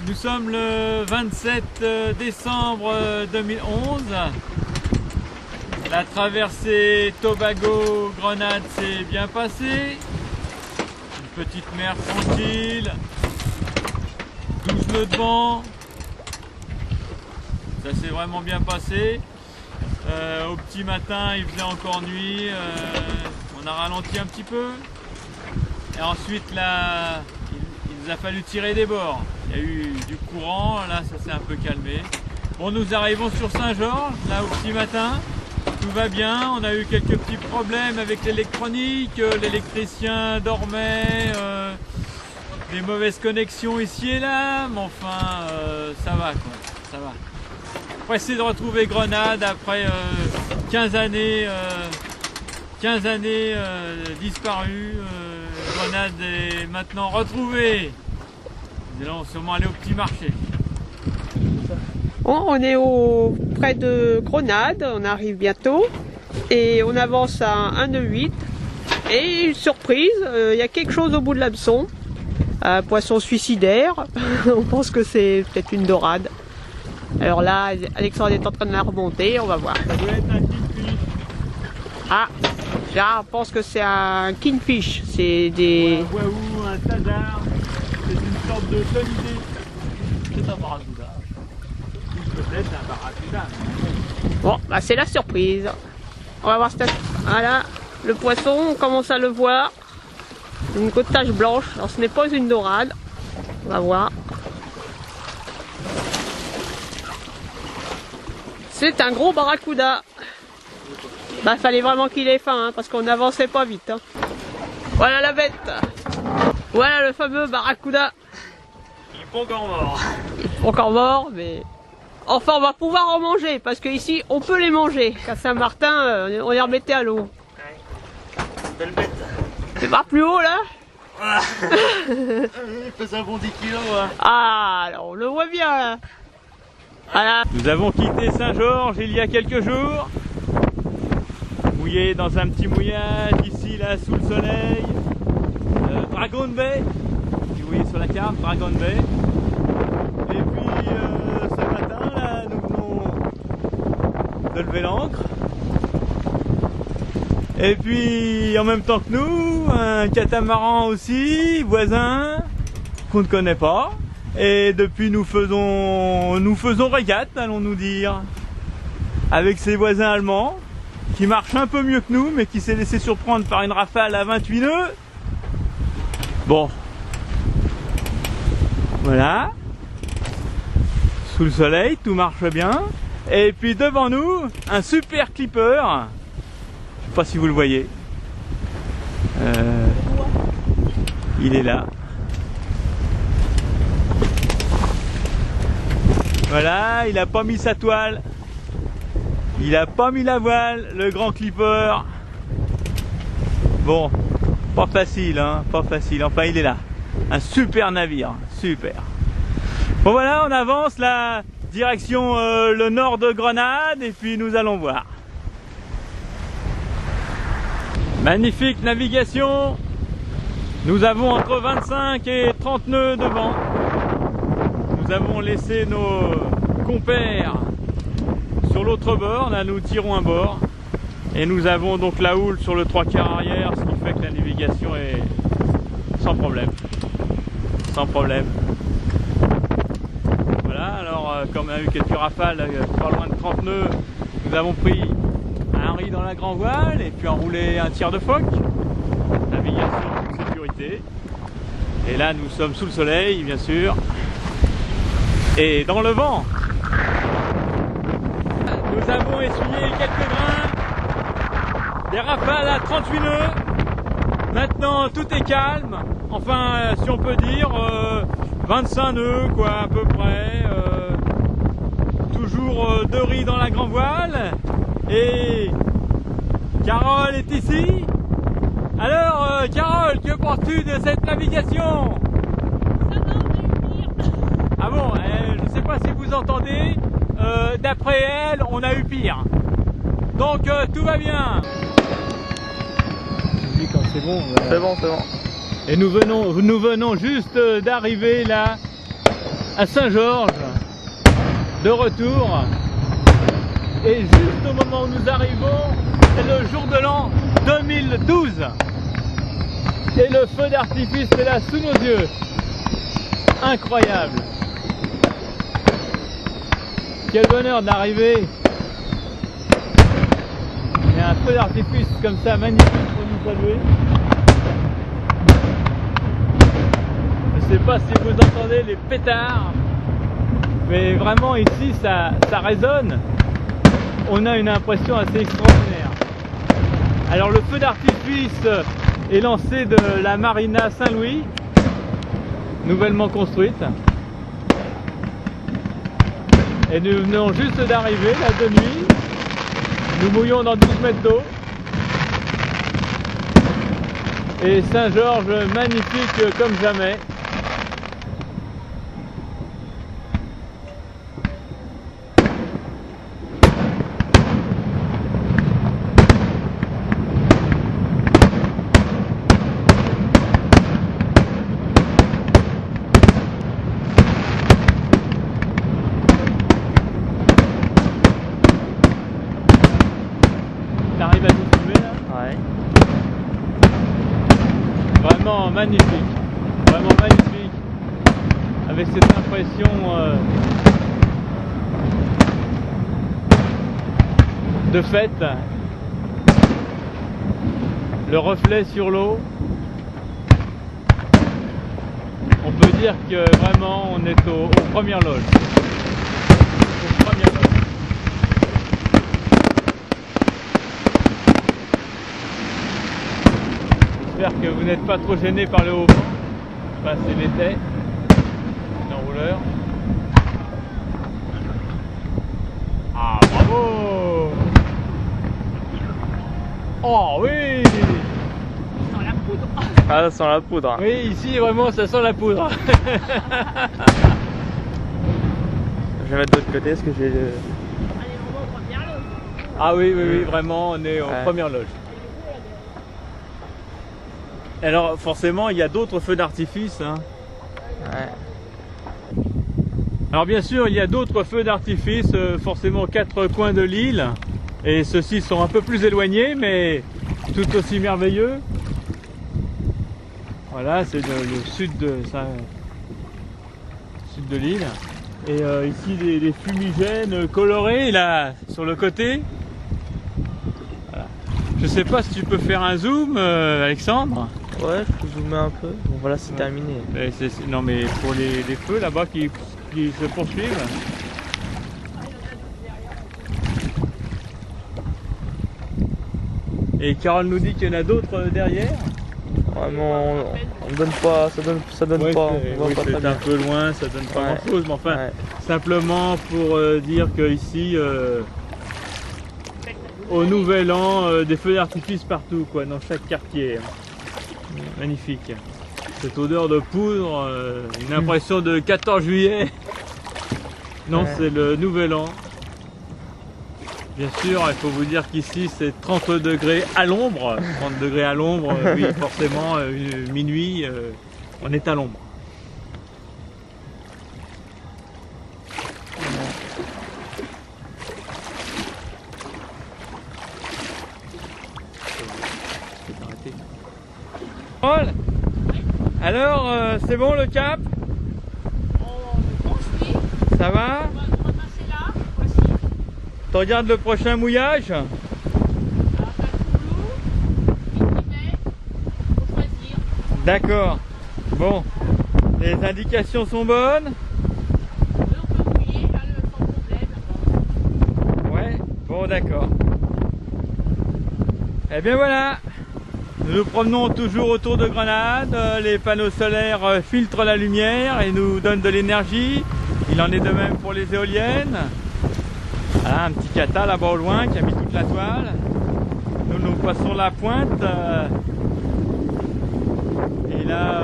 Nous sommes le 27 décembre 2011. La traversée Tobago-Grenade s'est bien passée. Une petite mer tranquille. 12 nœuds de vent. Ça s'est vraiment bien passé. Au petit matin, il faisait encore nuit. On a ralenti un petit peu. Et ensuite, là, il nous a fallu tirer des bords. Il y a eu du courant, là ça s'est un peu calmé. Bon, nous arrivons sur Saint-Georges, là au petit matin, tout va bien. On a eu quelques petits problèmes avec l'électronique, l'électricien dormait, des mauvaises connexions ici et là, mais enfin ça va quoi, ça va. Pressé de retrouver Grenade après 15 années disparues. Grenade est maintenant retrouvée. Nous allons sûrement aller au petit marché. Bon, on est près de Grenade, on arrive bientôt et on avance à 1 nœud 8 et surprise, il y a quelque chose au bout de l'hameçon, un poisson suicidaire. On pense que c'est peut-être une dorade. Alors là, Alexandre est en train de la remonter, on va voir. Ça doit être un kingfish. Ah, là on pense que c'est un kingfish, c'est des... Ouais, ou un tazar. C'est une sorte de solidé. C'est un barracuda. Peut-être un barracuda. Bon, bah c'est la surprise. On va voir cette... Voilà, le poisson, on commence à le voir. Une côte tache blanche. Alors ce n'est pas une dorade. On va voir. C'est un gros barracuda. Bah fallait vraiment qu'il ait faim, hein, parce qu'on n'avançait pas vite. Hein. Voilà la bête. Voilà le fameux barracuda. Il est pas encore mort. Il est pas encore mort, mais... Enfin, on va pouvoir en manger, parce qu'ici, on peut les manger. Qu'à Saint-Martin, on les remettait à l'eau. Ouais. Belle bête. C'est pas plus haut, là? Voilà. Il pèse un bon 10 kilos. Hein. Ah, alors on le voit bien, là. Voilà. Nous avons quitté Saint-Georges il y a quelques jours. Mouillé dans un petit mouillage, ici, là, sous le soleil. Dragon Bay. Si vous voyez sur la carte, Dragon Bay. Et puis, ce matin, là, nous venons de lever l'ancre. Et puis, en même temps que nous, un catamaran aussi, voisin, qu'on ne connaît pas. Et depuis, nous faisons régate, allons-nous dire, avec ses voisins allemands, qui marche un peu mieux que nous, mais qui s'est laissé surprendre par une rafale à 28 nœuds. Bon. Voilà. Sous le soleil, tout marche bien. Et puis devant nous, un super clipper. Je sais pas si vous le voyez. Il est là. Voilà, il a pas mis sa toile. Il a pas mis la voile, le grand clipper. Bon, pas facile, hein, pas facile. Enfin, il est là. Un super navire, super. Bon voilà, on avance la direction le nord de Grenade et puis nous allons voir. Magnifique navigation. Nous avons entre 25 et 30 nœuds de vent. Nous avons laissé nos compères sur l'autre bord, là nous tirons un bord et nous avons donc la houle sur le 3/4 arrière, ce qui fait que la navigation est sans problème. Sans problème. Voilà, alors comme on a eu quelques rafales, pas loin de 30 nœuds, nous avons pris un riz dans la grand voile et puis enroulé un tiers de phoque. Navigation de sécurité. Et là nous sommes sous le soleil bien sûr. Et dans le vent. Nous avons essuyé quelques grains, des rafales à 38 nœuds. Maintenant tout est calme, enfin si on peut dire 25 nœuds quoi à peu près. Toujours 2 riz dans la grand voile. Et Carole est ici. Alors Carole, que penses-tu de cette navigation? Ah bon, je ne sais pas si vous entendez, d'après elle, on a eu pire. Donc tout va bien. Je dis quand c'est bon. C'est bon, c'est bon. Et nous venons juste d'arriver là à Saint-Georges, de retour. Et juste au moment où nous arrivons, c'est le jour de l'an 2012. Et le feu d'artifice est là sous nos yeux. Incroyable. Quel bonheur d'arriver. Il y a un feu d'artifice comme ça magnifique pour nous saluer. Je ne sais pas si vous entendez les pétards, mais vraiment ici ça résonne. On a une impression assez extraordinaire. Alors le feu d'artifice est lancé de la marina Saint-Louis, nouvellement construite. Et nous venons juste d'arriver, là, de nuit. Nous mouillons dans 12 mètres d'eau. Et Saint-Georges magnifique comme jamais. T'arrives à tout filmer là? Ouais. Vraiment magnifique, vraiment magnifique, avec cette impression de fête, le reflet sur l'eau. On peut dire que vraiment on est aux premières loges. Aux premières loges. J'espère que vous n'êtes pas trop gênés par le haut vent. Enfin, c'est l'été, l'enrouleur. Ah, bravo! Oh oui! Dans la poudre. Ah, ça sent la poudre. Oui, ici vraiment ça sent la poudre. Je vais mettre de l'autre côté parce que j'ai le... Allez, on va aux premières loges. Ah oui, oui, oui, vraiment, on est en Ouais. première loge. Alors forcément, il y a d'autres feux d'artifice. Hein. Ouais. Alors bien sûr, il y a d'autres feux d'artifice, forcément aux quatre coins de l'île. Et ceux-ci sont un peu plus éloignés, mais tout aussi merveilleux. Voilà, c'est le sud de l'île. Et ici, des fumigènes colorés, là, sur le côté. Voilà. Je sais pas si tu peux faire un zoom, Alexandre. Ouais, je peux zoomer un peu. Bon, voilà, c'est terminé. Non, mais pour les feux là-bas qui se poursuivent. Et Carole nous dit qu'il y en a d'autres derrière. Vraiment, on donne pas, ça donne Ouais, pas. c'est On voit pas très un bien. peu loin, ça donne pas Ouais. grand chose, mais enfin, Ouais. simplement pour dire qu'ici, au Nouvel An, des feux d'artifice partout, quoi, dans chaque quartier. Magnifique. Cette odeur de poudre, une impression de 14 juillet. Non, Ouais. c'est le Nouvel An. Bien sûr, il faut vous dire qu'ici c'est 30 degrés à l'ombre. 30 degrés à l'ombre, oui, forcément, minuit, on est à l'ombre. Paul, alors, c'est bon le cap? On construit. Ça va? On va passer là. Voici. Tu regardes le prochain mouillage? Alors, t'as le Toulouse, Épinay, faut choisir. D'accord. Bon, les indications sont bonnes? Eux, on peut mouiller, là, le sans problème. Là-bas. Ouais, bon d'accord. Et bien voilà, nous nous promenons toujours autour de Grenade, les panneaux solaires filtrent la lumière et nous donnent de l'énergie. Il en est de même pour les éoliennes. Voilà, un petit cata là-bas au loin qui a mis toute la toile. Nous passons la pointe. Et là,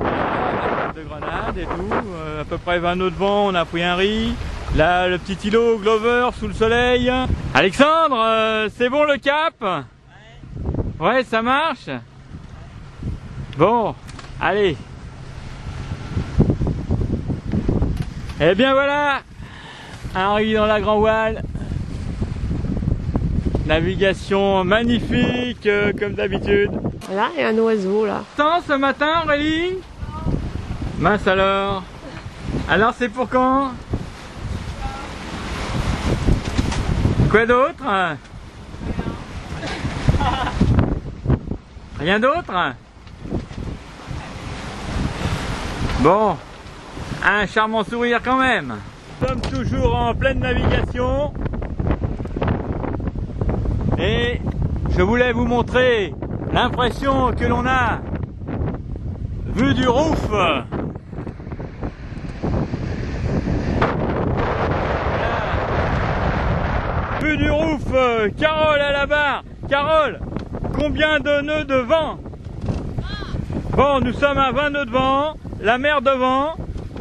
la pointe de Grenade et tout. À peu près 20 nœuds de vent, on a pris un riz. Là, le petit îlot Glover sous le soleil. Alexandre, c'est bon le cap? Ouais, ça marche? Bon, allez. Et bien voilà, arrivé dans la Grand Voile. Navigation magnifique comme d'habitude. Là, il y a un oiseau là. Tant ce matin Aurélie? Mince alors. Alors c'est pour quand? Quoi d'autre? Rien d'autre? Bon, un charmant sourire quand même. Nous sommes toujours en pleine navigation. Et je voulais vous montrer l'impression que l'on a vue du roof. Voilà. Vue du roof, Carole à la barre. Carole, combien de nœuds de vent? Bon, nous sommes à 20 nœuds de vent, la mer devant,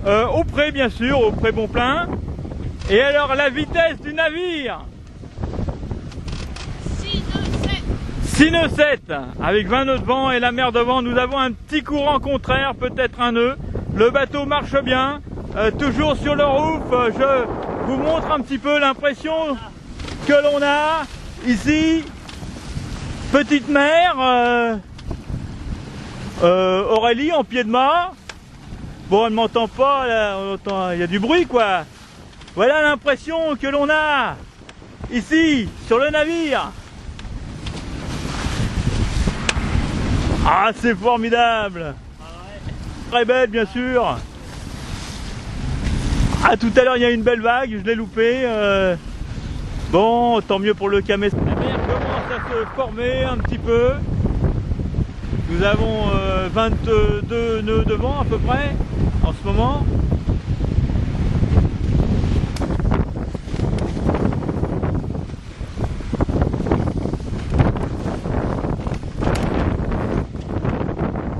au pré bien sûr, au pré bon plein. Et alors la vitesse du navire? 6 nœuds 7 avec 20 nœuds de vent et la mer devant. Nous avons un petit courant contraire, peut-être un nœud. Le bateau marche bien, toujours sur le roof. Je vous montre un petit peu l'impression que l'on a ici. Petite mer, Aurélie en pied de mât. Bon, elle ne m'entend pas, là, il y a du bruit quoi. Voilà l'impression que l'on a ici sur le navire. Ah, c'est formidable! Très belle, bien sûr! Ah, tout à l'heure, il y a une belle vague, je l'ai loupé. Bon, tant mieux pour le Camès. La mer commence à se former un petit peu. Nous avons 22 nœuds de vent à peu près, en ce moment.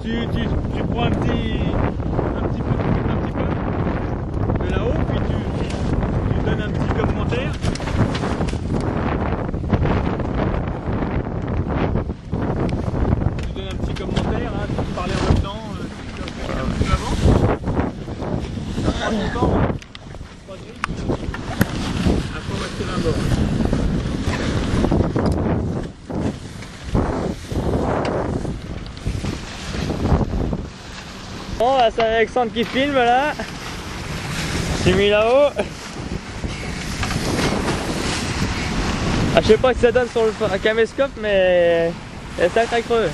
Tu prends un petit peu de là-haut, puis tu donnes un petit commentaire. Tu donnes un petit commentaire, hein, tu parlais en même temps, tu un peu avant. Ça prend ton temps, hein. Pas de risque. Information d'un bord. Bon, là, c'est Alexandre qui filme là. J'ai mis là-haut. Ah, je sais pas si ça donne sur le caméscope, mais c'est sacré creux.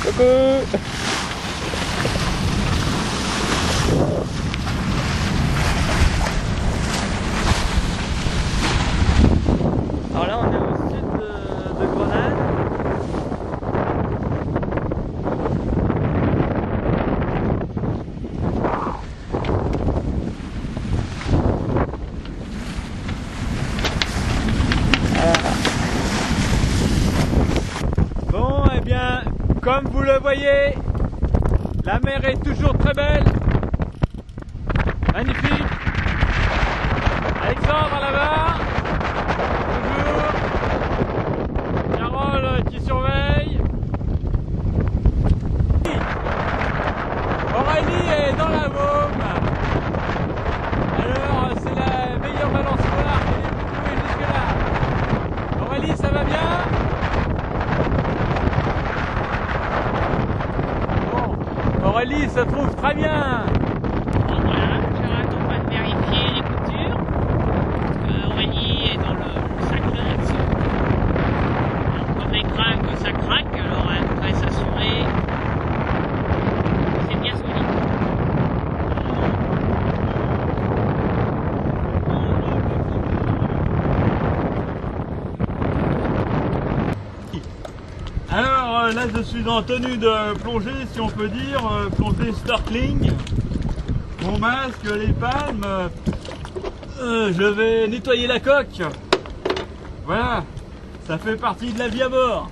Coucou. Alors là, on est au sud de Grenade. Bon, eh bien, comme vous le voyez, la mer est toujours très belle. Magnifique. Alexandre à la barre. Toujours. Carole qui surveille. Aurélie est dans la Môme. Alors, c'est la meilleure balançoire qu'elle ait pu trouver jusque-là. Aurélie, ça va bien? Bon, Aurélie se trouve très bien. Voilà, je suis en train de vérifier les coutures. Aurélie est dans le sac de réaction. Comme elle craque, ça craque, alors elle voudrait s'assurer que c'est bien solide. Alors là je suis en tenue de plongée, si on peut dire, plongée snorkeling. Mon masque, les palmes, je vais nettoyer la coque. Voilà, ça fait partie de la vie à bord.